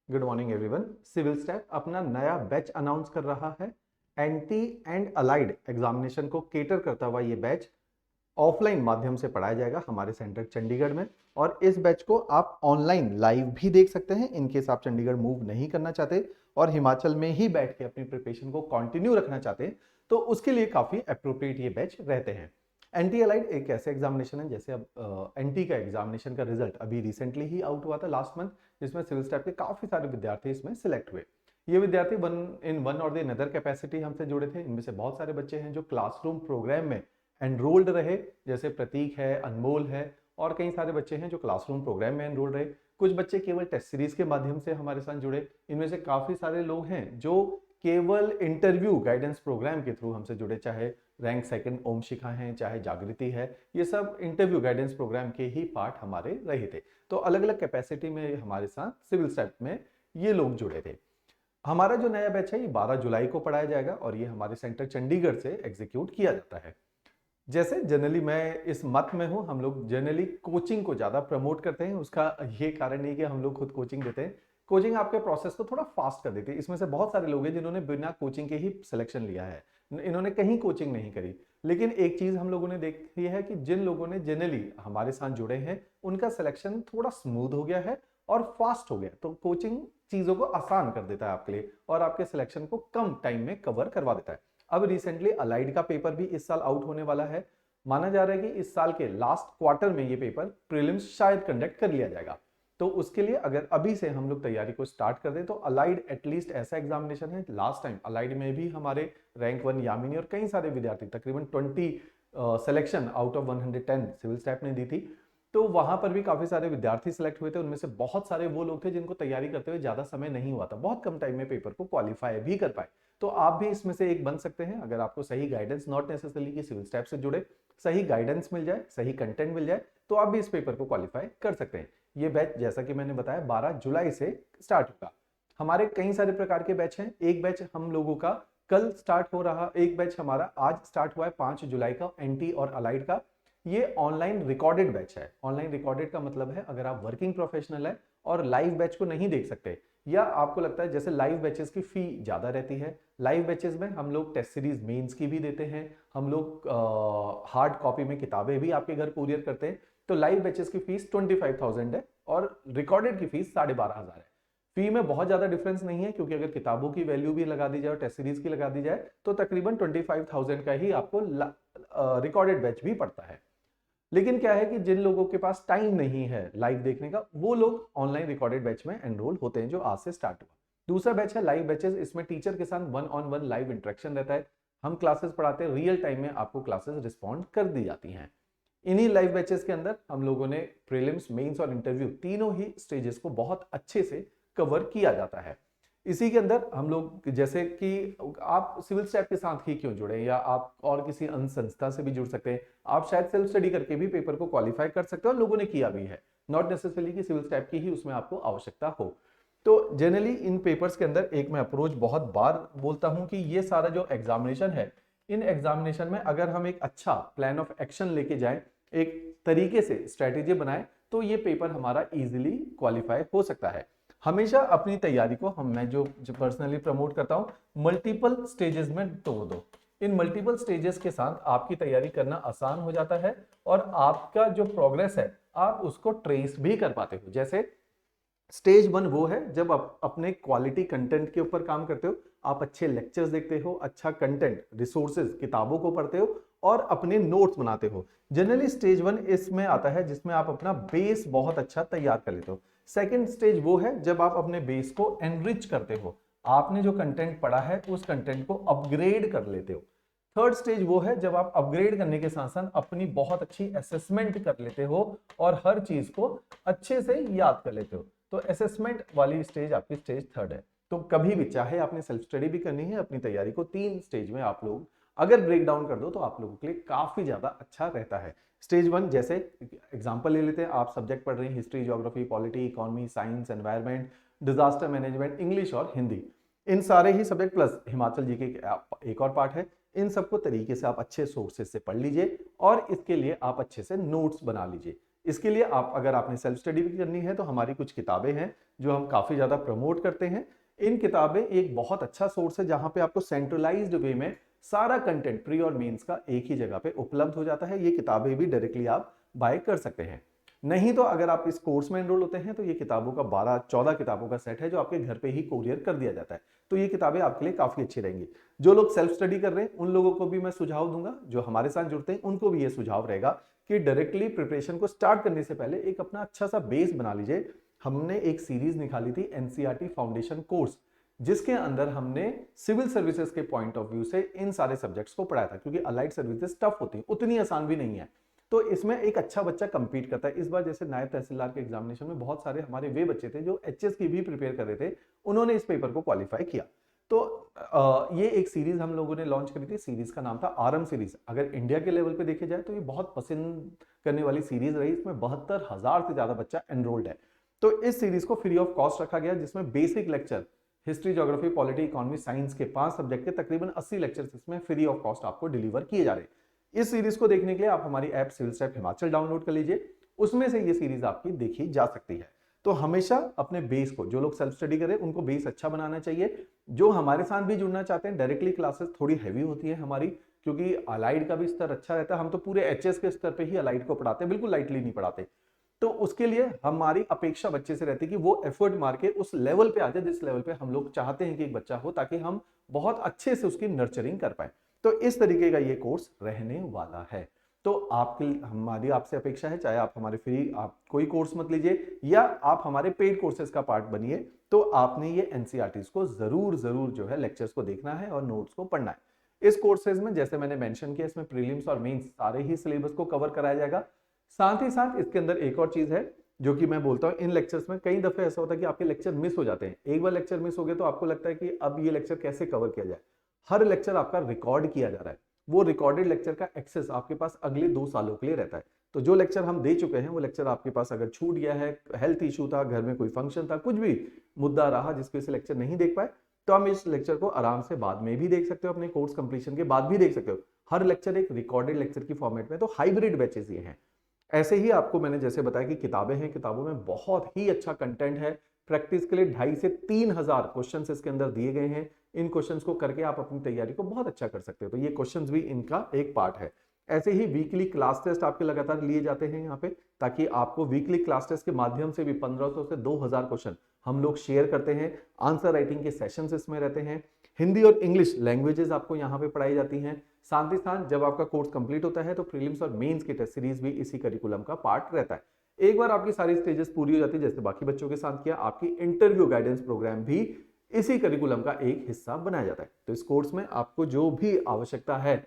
Good morning everyone. Civil staff अपना नया batch announce कर रहा है। एंटी एंड अलाइड एग्जामिनेशन को केटर करता हुआ ये बैच ऑफलाइन माध्यम से पढ़ाया जाएगा हमारे सेंटर चंडीगढ़ में। और इस बैच को आप ऑनलाइन लाइव भी देख सकते हैं इनकेस आप चंडीगढ़ मूव नहीं करना चाहते और हिमाचल में ही बैठ के अपनी प्रिपरेशन को कंटिन्यू रखना चाहते हैं, तो उसके लिए काफी अप्रोप्रिएट ये बैच रहते हैं। एंटी अलाइड एक ऐसे एग्जामिनेशन है, जैसे अब एनटी का एग्जामिनेशन का रिजल्ट अभी रिसेंटली ही आउट हुआ था लास्ट मंथ, जिसमें सिविल स्टाफ के काफी सारे विद्यार्थी इसमें सिलेक्ट हुए। ये विद्यार्थी वन और द अनदर कैपेसिटी हमसे जुड़े थे। इनमें से बहुत सारे बच्चे हैं जो क्लासरूम प्रोग्राम में एनरोल्ड रहे, जैसे प्रतीक है, अनमोल है, और कई सारे बच्चे हैं जो क्लासरूम प्रोग्राम में एनरोल्ड रहे। कुछ बच्चे केवल टेस्ट सीरीज के माध्यम से हमारे साथ जुड़े। इनमें से काफी सारे लोग हैं जो केवल इंटरव्यू गाइडेंस प्रोग्राम के थ्रू हमसे जुड़े, चाहे रैंक सेकंड ओम शिखा है, चाहे जागृति है, ये सब इंटरव्यू गाइडेंस प्रोग्राम के ही पार्ट हमारे रहे थे। तो अलग अलग कैपेसिटी में हमारे साथ सिविल स्टाफ में ये लोग जुड़े थे। हमारा जो नया बैच है ये 12 जुलाई को पढ़ाया जाएगा और ये हमारे सेंटर चंडीगढ़ से एग्जीक्यूट किया जाता है। जैसे जनरली मैं इस मत में हूं, हम लोग जनरली कोचिंग को ज्यादा प्रमोट करते हैं। उसका ये कारण नहीं कि हम लोग खुद कोचिंग देते हैं, कोचिंग आपके प्रोसेस को थोड़ा फास्ट कर देती है। इसमें से बहुत सारे लोग हैं जिन्होंने बिना कोचिंग के ही सिलेक्शन लिया है, इन्होंने कहीं कोचिंग नहीं करी। लेकिन एक चीज हम लोगों ने देखी है कि जिन लोगों ने जनरली हमारे साथ जुड़े हैं उनका सिलेक्शन थोड़ा स्मूथ हो गया है और फास्ट हो गया। तो कोचिंग चीजों को आसान कर देता है आपके लिए और आपके सिलेक्शन को कम टाइम में कवर करवा देता है। अब रिसेंटली अलाइड का पेपर भी इस साल आउट होने वाला है। माना जा रहा है कि इस साल के लास्ट क्वार्टर में ये पेपर प्रीलिम्स शायद कंडक्ट कर लिया जाएगा। तो उसके लिए अगर अभी से हम लोग तैयारी को स्टार्ट कर दें तो अलाइड एटलीस्ट ऐसा एग्जामिनेशन है। लास्ट टाइम अलाइड में भी हमारे रैंक 1 यामिनी और कई सारे विद्यार्थी, तकरीबन 20 selection out of 110 civil staff ने दी थी। तो वहां पर भी काफी सारे विद्यार्थी सिलेक्ट हुए थे। उनमें से बहुत सारे वो लोग थे जिनको तैयारी करते हुए ज्यादा समय नहीं हुआ था, बहुत कम टाइम में पेपर को क्वालिफाई भी कर पाए। तो आप भी इसमें से एक बन सकते हैं अगर आपको सही गाइडेंस, नॉट नेसेसरली कि सिविल स्टाफ से जुड़े, सही गाइडेंस मिल जाए, सही कंटेंट मिल जाए, तो आप भी इस पेपर को क्वालिफाई कर सकते हैं। ये बैच जैसा कि मैंने बताया 12 जुलाई से स्टार्ट होगा। हमारे कई सारे प्रकार के बैच हैं। एक बैच हम लोगों का कल स्टार्ट हो रहा, एक बैच हमारा आज स्टार्ट हुआ है 5 जुलाई का, एनटी और अलाइड का। ये ऑनलाइन रिकॉर्डेड बैच है। ऑनलाइन रिकॉर्डेड का मतलब है अगर आप वर्किंग प्रोफेशनल है और लाइव बैच को नहीं देख सकते, या आपको लगता है जैसे लाइव बैचेस की फी ज्यादा रहती है, लाइव बैचेस में हम लोग टेस्ट सीरीज मेंस की भी देते हैं, हम लोग हार्ड कॉपी में किताबें भी आपके घर कुरियर करते हैं। तो लाइव बैचेस की फीस 25,000 है और रिकॉर्डेड की फीस 12,500 है। फी में बहुत ज्यादा डिफरेंस नहीं है, क्योंकि अगर किताबों की वैल्यू भी लगा दी जाए और टेस्ट सीरीज की लगा दी जाए तो तकरीबन 25,000 का ही आपको रिकॉर्डेड बैच भी पड़ता है। लेकिन क्या है कि जिन लोगों के पास टाइम नहीं है लाइव देखने का, वो लोग ऑनलाइन रिकॉर्डेड बैच में एनरोल होते हैं, जो आज से स्टार्ट हुआ। दूसरा बैच है लाइव बैचेस। इसमें टीचर के साथ 1-on-1 लाइव इंटरेक्शन रहता है। हम क्लासेस पढ़ाते हैं, रियल टाइम में आपको क्लासेस रिस्पॉन्ड कर दी जाती हैं। इन्हीं लाइव बैचेस के अंदर हम लोगों ने प्रीलिम्स, मेंस और इंटरव्यू तीनों ही स्टेजेस को बहुत अच्छे से कवर किया जाता है। इसी के अंदर हम लोग, जैसे कि आप सिविल स्टाफ के साथ ही क्यों जुड़े, या आप और किसी अन्य संस्था से भी जुड़ सकते हैं। आप शायद सेल्फ स्टडी करके भी पेपर को क्वालिफाई कर सकते हो और लोगों ने किया भी है, नॉट नेसेसरली कि सिविल स्टाफ की ही उसमें आपको आवश्यकता हो। तो जनरली इन पेपर्स के अंदर एक मैं अप्रोच बहुत बार बोलता हूं कि ये सारा जो एग्जामिनेशन है, इन एग्जामिनेशन में अगर हम एक अच्छा प्लान ऑफ एक्शन लेके जाएं, एक तरीके से स्ट्रेटेजी बनाएं, तो ये पेपर हमारा इजीली क्वालिफाई हो सकता है। हमेशा अपनी तैयारी को मैं जो पर्सनली प्रमोट करता हूं, मल्टीपल स्टेजेस में तोड़ दो। इन मल्टीपल स्टेजेस के साथ आपकी तैयारी करना आसान हो जाता है और आपका जो प्रोग्रेस है आप उसको ट्रेस भी कर पाते हो। जैसे स्टेज 1 वो है जब आप अपने क्वालिटी कंटेंट के ऊपर काम करते हो, आप अच्छे लेक्चर्स देखते हो, अच्छा कंटेंट, रिसोर्सेज, किताबों को पढ़ते हो और अपने नोट्स बनाते हो। जनरली स्टेज 1 इसमें आता है जिसमें आप अपना बेस बहुत अच्छा तैयार कर लेते हो। सेकेंड स्टेज वो है जब आप अपने बेस को एनरिच करते हो, आपने जो कंटेंट पढ़ा है उस कंटेंट को अपग्रेड कर लेते हो। थर्ड स्टेज वो है जब आप अपग्रेड करने के साथ साथ अपनी बहुत अच्छी असेसमेंट कर लेते हो और हर चीज को अच्छे से याद कर लेते हो। तो असेसमेंट वाली स्टेज आपकी स्टेज 3 है। तो कभी भी चाहे आपने सेल्फ स्टडी भी करनी है, अपनी तैयारी को 3 स्टेज में आप लोग अगर ब्रेक डाउन कर दो तो आप लोगों के लिए काफी ज्यादा अच्छा रहता है। स्टेज 1 जैसे एग्जांपल ले लेते हैं, आप सब्जेक्ट पढ़ रहे हैं history, geography, polity, economy, science, environment, disaster management, English और हिंदी, इन सारे ही सब्जेक्ट प्लस हिमाचल जी के एक और पार्ट है। इन सबको तरीके से आप अच्छे सोर्सेज से पढ़ लीजिए और इसके लिए आप अच्छे से नोट्स बना लीजिए। इसके लिए आप अगर आपने सेल्फ स्टडी भी करनी है तो हमारी कुछ किताबें हैं जो हम काफी ज्यादा प्रमोट करते हैं। इन किताबें एक बहुत अच्छा सोर्स है जहां पे आपको सेंट्रलाइज्ड वे में सारा कंटेंट प्री और मेंस का एक ही जगह पे उपलब्ध हो जाता है। ये किताबें भी डायरेक्टली आप बाय कर सकते हैं। नहीं तो अगर आप इस कोर्स में एनरोल होते हैं तो ये किताबों का 12-14 किताबों का सेट है जो आपके घर पे ही कोरियर कर दिया जाता है। तो ये किताबें आपके लिए काफी अच्छी रहेंगी। जो लोग सेल्फ स्टडी कर रहे हैं उन लोगों को भी मैं सुझाव दूंगा, जो हमारे साथ जुड़ते हैं उनको भी ये सुझाव रहेगा कि डायरेक्टली प्रिपरेशन को स्टार्ट करने से पहले एक अपना अच्छा सा बेस बना लीजिए। हमने एक सीरीज निकाली थी एनसीईआरटी फाउंडेशन कोर्स, जिसके अंदर हमने सिविल सर्विसेज के पॉइंट ऑफ व्यू से इन सारे सब्जेक्ट्स को पढ़ाया था, क्योंकि अलाइड सर्विसेज टफ होती है, उतनी आसान भी नहीं है। तो इसमें एक अच्छा बच्चा कंपीट करता है। इस बार जैसे नायब तहसीलदार के एग्जामिनेशन में बहुत सारे हमारे वे बच्चे थे जो एचएस की भी प्रिपेयर कर रहे थे, उन्होंने इस पेपर को क्वालिफाई किया। तो ये एक सीरीज हम लोगों ने लॉन्च करी थी, सीरीज का नाम था आरएम सीरीज। अगर इंडिया के लेवल पे देखे जाए तो ये बहुत पसंद करने वाली सीरीज रही। इसमें 72,000 से ज्यादा बच्चा एनरोल्ड है। तो इस सीरीज को फ्री ऑफ कॉस्ट रखा गया, जिसमें basic lecture history, geography, polity, economy, science के 5 सब्जेक्ट के तकरीबन 80 लेक्चर्स इसमें फ्री ऑफ कॉस्ट आपको डिलीवर किए जा रहे हैं। इस सीरीज को देखने के लिए आप हमारी app civil step Himachal download कर लीजिए, उसमें से ये सीरीज आपकी देखी जा सकती है। तो हमेशा अपने बेस को, जो लोग सेल्फ स्टडी करें उनको बेस अच्छा बनाना चाहिए। जो हमारे साथ भी जुड़ना चाहते हैं, डायरेक्टली क्लासेस थोड़ी हैवी होती है हमारी, क्योंकि अलाइड का भी स्तर अच्छा रहता है। हम तो पूरे एचएस के स्तर पे ही अलाइड को पढ़ाते हैं, बिल्कुल लाइटली नहीं पढ़ाते। तो उसके लिए हमारी अपेक्षा बच्चे से रहती है कि वो एफर्ट मार के उस लेवल पे आ जाए जिस लेवल पे हम लोग चाहते हैं कि एक बच्चा हो, ताकि हम बहुत अच्छे से उसकी नर्चरिंग कर पाए। तो इस तरीके का ये कोर्स रहने वाला है। तो आपकी हमारी आपसे अपेक्षा है, चाहे आप हमारे फ्री आप कोई कोर्स मत लीजिए या आप हमारे पेड कोर्सेज का पार्ट बनिए, तो आपने ये एनसीईआरटीज को जरूर जो है लेक्चर्स को देखना है और नोट्स को पढ़ना है। इस कोर्सेज में जैसे मैंने मेंशन किया, इसमें प्रीलिम्स और मेंस सारे ही सिलेबस को कवर कराया जाएगा। साथ ही साथ इसके अंदर एक और चीज है जो कि मैं बोलता हूं, इन लेक्चर्स में कई दफे ऐसा होता है कि आपके लेक्चर मिस हो जाते हैं। एक बार लेक्चर मिस हो गए तो आपको लगता है कि अब ये लेक्चर कैसे कवर किया जाए। हर लेक्चर आपका रिकॉर्ड किया जा रहा है, वो रिकॉर्डेड लेक्चर का एक्सेस आपके पास अगले 2 सालों के लिए रहता है। तो जो लेक्चर हम दे चुके हैं वो लेक्चर आपके पास अगर छूट गया है, हेल्थ इशू था, घर में कोई फंक्शन था, कुछ भी मुद्दा रहा जिसकी वजह से लेक्चर नहीं देख पाए, तो हम इस लेक्चर को आराम से बाद में भी देख सकते हो, अपने कोर्स कंप्लीशन के बाद भी देख सकते हो। हर लेक्चर एक रिकॉर्डेड लेक्चर की फॉर्मेट में। तो हाइब्रिड बैचेस ये हैं। ऐसे ही आपको मैंने जैसे बताया कि किताबें हैं, किताबों में बहुत ही अच्छा कंटेंट है। प्रैक्टिस के लिए 2,500 से 3,000 क्वेश्चंस इसके अंदर दिए गए हैं। इन क्वेश्चंस को करके आप अपनी तैयारी को बहुत अच्छा कर सकते हो। तो ये क्वेश्चंस भी इनका एक पार्ट है। ऐसे ही वीकली क्लास टेस्ट आपके लगातार लिए जाते हैं यहाँ पे, ताकि आपको वीकली क्लास टेस्ट के माध्यम से भी 1,500 से 2,000 क्वेश्चन हम लोग शेयर करते हैं। आंसर राइटिंग के सेशंस इसमें रहते हैं। हिंदी और इंग्लिश लैंग्वेजेस आपको यहाँ पे पढ़ाई जाती हैं। साथ ही साथ जब आपका कोर्स कंप्लीट होता है तो प्रीलिम्स और मेंस की टेस्ट सीरीज भी इसी करिकुलम का पार्ट रहता है। एक बार आपकी सारी स्टेजेस पूरी हो जाती है, जैसे बाकी बच्चों के साथ किया, आपकी इंटरव्यू गाइडेंस प्रोग्राम भी इसी करिकुलम का एक हिस्सा बनाया जाता है। तो इस कोर्स में आपको जो भी आवश्यकता है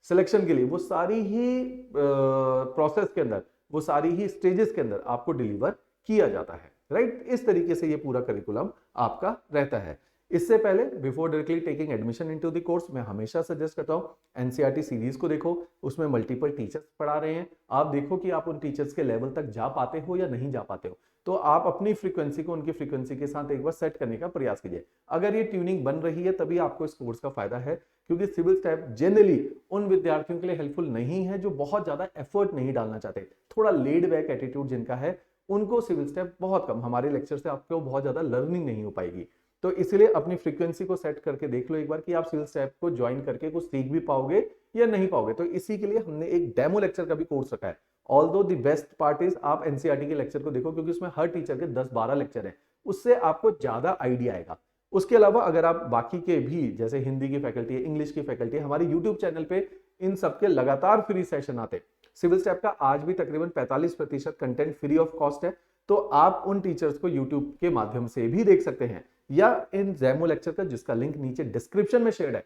सिलेक्शन के लिए, वो सारी ही प्रोसेस के अंदर, वो सारी ही स्टेजेस के अंदर आपको डिलीवर किया जाता है। राइट, इस तरीके से ये पूरा करिकुलम आपका रहता है। इससे पहले before directly taking admission into the course, मैं हमेशा सजेस्ट करता हूं एनसीईआरटी सीरीज को देखो। उसमें मल्टीपल टीचर्स पढ़ा रहे हैं। आप देखो कि आप उन टीचर्स के लेवल तक जा पाते हो या नहीं जा पाते हो। तो आप अपनी फ्रीक्वेंसी को उनकी फ्रीक्वेंसी के साथ एक बार सेट करने का प्रयास कीजिए। अगर ये ट्यूनिंग बन रही है तभी आपको इस कोर्स का फायदा है, क्योंकि सिविल स्टेप जनरली उन विद्यार्थियों के लिए हेल्पफुल नहीं है जो बहुत ज्यादा एफर्ट नहीं डालना चाहते। थोड़ा लेड बैक एटीट्यूड जिनका है, उनको सिविल स्टेप बहुत कम, हमारे लेक्चर से आपको बहुत ज्यादा लर्निंग नहीं हो पाएगी। तो इसलिए अपनी फ्रीक्वेंसी को सेट करके देख लो एक बार कि आप सिविल स्टेप को ज्वाइन करके कुछ सीख भी पाओगे या नहीं पाओगे। तो इसी के लिए हमने एक डेमो लेक्चर का भी कोर्स रखा है। Although the best part is आप एनसीईआरटी के लेक्चर को देखो, क्योंकि उसमें हर टीचर के 10-12 लेक्चर है, उससे आपको ज्यादा आइडिया आएगा। उसके अलावा अगर आप बाकी के भी, जैसे हिंदी की फैकल्टी है, इंग्लिश की फैकल्टी है, हमारी यूट्यूब चैनल पे इन सबके लगातार फ्री सेशन आते। सिविल स्टेप का आज भी तकरीबन 45% कंटेंट फ्री ऑफ कॉस्ट है। तो आप उन टीचर्स को यूट्यूब के माध्यम से भी देख सकते हैं, या इन डेमो लेक्चर का जिसका लिंक नीचे डिस्क्रिप्शन में शेयर है,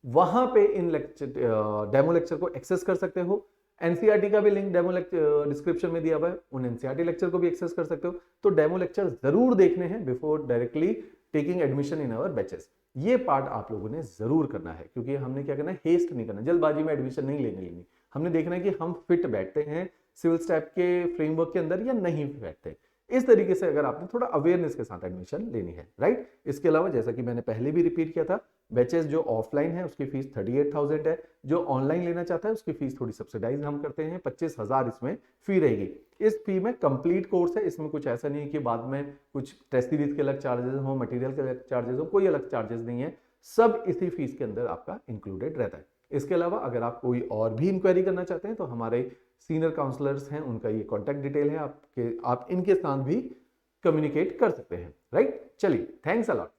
वहां पे इन डेमो लेक्चर को एक्सेस कर सकते हो। एनसीईआरटी का भी लिंक डेमो लेक्चर डिस्क्रिप्शन में दिया हुआ है, उन एनसीईआरटी लेक्चर को भी एक्सेस कर सकते हो। तो डेमो लेक्चर जरूर देखने हैं before directly taking admission in our batches. ये पार्ट आप लोगों ने जरूर करना है, क्योंकि हमने क्या करना है, हेस्ट नहीं करना, जल्दबाजी में एडमिशन नहीं लेनी। हमने देखना है कि हम फिट बैठते हैं सिविल स्टेप के फ्रेमवर्क के अंदर या नहीं बैठते। इस तरीके से अगर आपने थोड़ा अवेयरनेस के साथ एडमिशन लेनी है, राइट। इसके अलावा जैसा कि मैंने पहले भी रिपीट किया था, बैचेस जो ऑफलाइन है उसकी फीस 38,000 है, जो ऑनलाइन लेना चाहता है उसकी फीस थोड़ी सब्सिडाइज हम करते हैं, 25,000 इसमें फी रहेगी। इस फी में कंप्लीट कोर्स है, इसमें कुछ ऐसा नहीं है कि बाद में कुछ टेस्ट सीरीज के अलग चार्जेस हो, मटेरियल के अलग चार्जेस हो, कोई अलग चार्जेस नहीं है, सब इसी फीस के अंदर आपका इंक्लूडेड रहता है। इसके अलावा अगर आप कोई और भी इंक्वायरी करना चाहते हैं तो हमारे सीनियर काउंसलर्स हैं, उनका ये कॉन्टैक्ट डिटेल है, आप इनके साथ भी कम्युनिकेट कर सकते हैं, राइट। चलिए, थैंक्स अ लॉट।